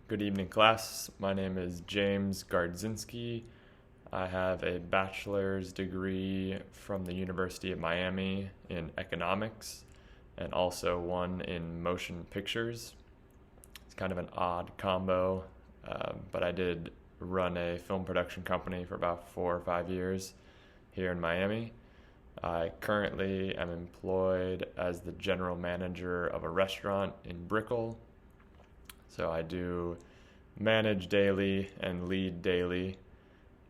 Good evening, class. My name is Jaymes Gardzinski. I have a bachelor's degree from the University of Miami in economics and also one in motion pictures. It's kind of an odd combo, but I did run a film production company for about 4 or 5 years here in Miami. I currently am employed as the general manager of a restaurant in Brickell. So I do manage daily and lead daily.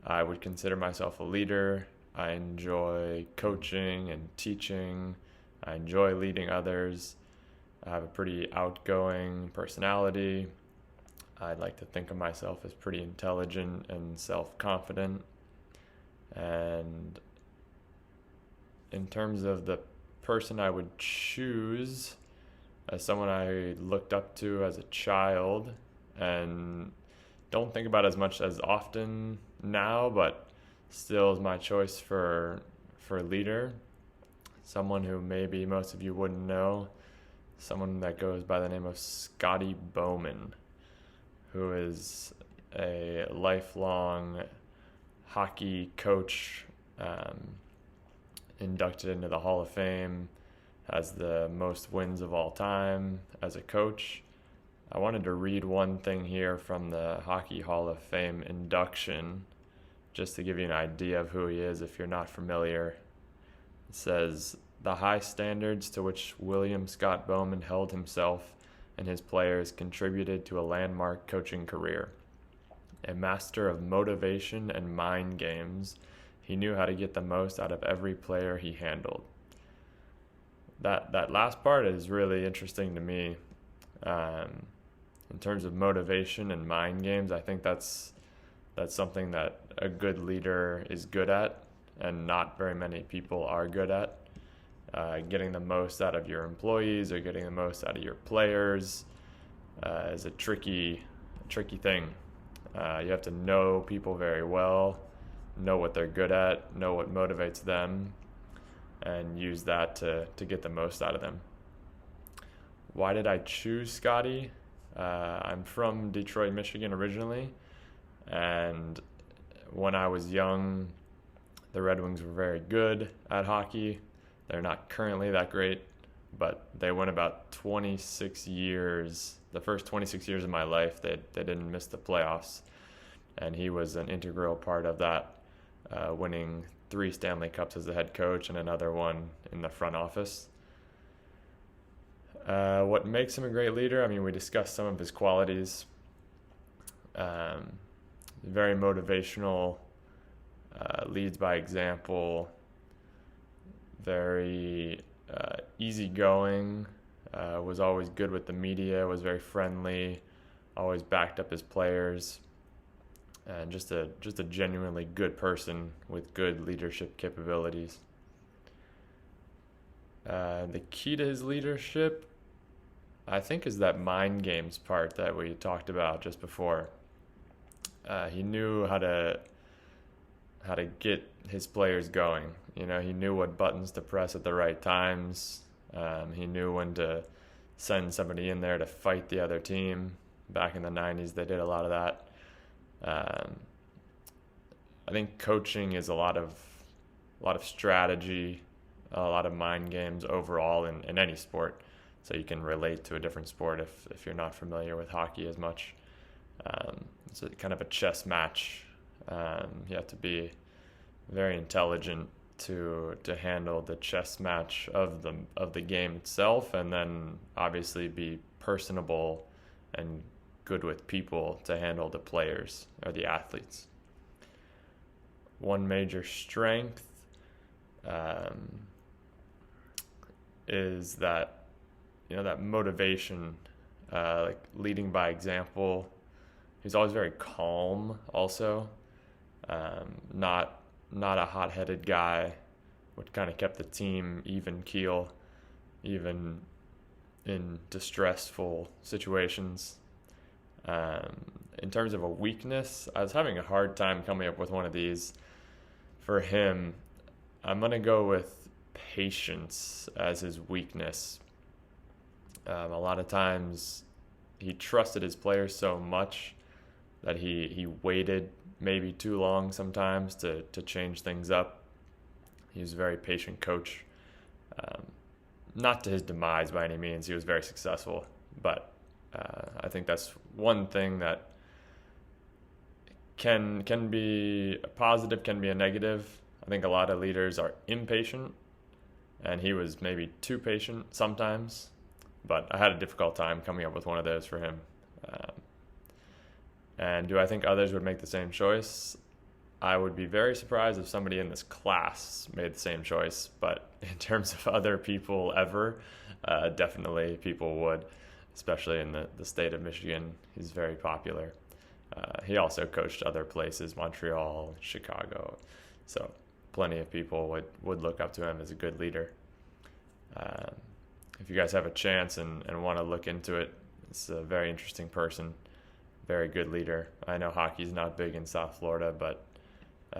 I would consider myself a leader. I enjoy coaching and teaching. I enjoy leading others. I have a pretty outgoing personality. I'd like to think of myself as pretty intelligent and self-confident. And in terms of the person I would choose as someone I looked up to as a child and don't think about as much as often now, but still is my choice for leader. Someone who maybe most of you wouldn't know, someone that goes by the name of Scotty Bowman, who is a lifelong hockey coach, inducted into the Hall of Fame, has the most wins of all time as a coach. I wanted to read one thing here from the Hockey Hall of Fame induction, just to give you an idea of who he is if you're not familiar. It says, "The high standards to which William Scott Bowman held himself and his players contributed to a landmark coaching career. A master of motivation and mind games, he knew how to get the most out of every player he handled." That last part is really interesting to me. In terms of motivation and mind games, I think that's something that a good leader is good at, and not very many people are good at. Getting the most out of your employees or getting the most out of your players is a tricky thing. You have to know people very well, know what they're good at, know what motivates them, and use that to get the most out of them. Why did I choose Scotty? I'm from Detroit, Michigan originally, and when I was young, the Red Wings were very good at hockey. They're not currently that great, but they went about 26 years. The first 26 years of my life, they didn't miss the playoffs, and he was an integral part of that, winning 3 Stanley Cups as the head coach and another one in the front office. What makes him a great leader? I mean, we discussed some of his qualities. Very motivational, leads by example, very easygoing, was always good with the media, was very friendly, always backed up his players, and just a genuinely good person with good leadership capabilities. The key to his leadership, I think, is that mind games part that we talked about just before. He knew how to get his players going. You know, he knew what buttons to press at the right times. He knew when to send somebody in there to fight the other team. Back in the 90s, they did a lot of that. I think coaching is a lot of strategy, a lot of mind games overall in any sport. So you can relate to a different sport if you're not familiar with hockey as much. It's kind of a chess match. You have to be very intelligent to handle the chess match of the game itself, and then obviously be personable and good with people to handle the players or the athletes. One major strength is that that motivation, like leading by example. He's always very calm also, not a hot-headed guy, which kind of kept the team even keel, even in distressful situations. In terms of a weakness, I was having a hard time coming up with one of these. For him, I'm going to go with patience as his weakness. A lot of times he trusted his players so much that he waited maybe too long sometimes to change things up. He was a very patient coach. Not to his demise by any means. He was very successful, but I think that's one thing that can be a positive, can be a negative. I think a lot of leaders are impatient, and he was maybe too patient sometimes, but I had a difficult time coming up with one of those for him. And do I think others would make the same choice? I would be very surprised if somebody in this class made the same choice, but in terms of other people ever, definitely people would, especially in the state of Michigan. He's very popular. He also coached other places, Montreal, Chicago, so plenty of people would look up to him as a good leader. If you guys have a chance and want to look into it, it's a very interesting person, very good leader. I know hockey's not big in South Florida, but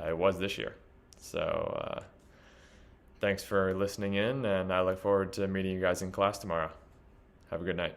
it was this year. So thanks for listening in, and I look forward to meeting you guys in class tomorrow. Have a good night.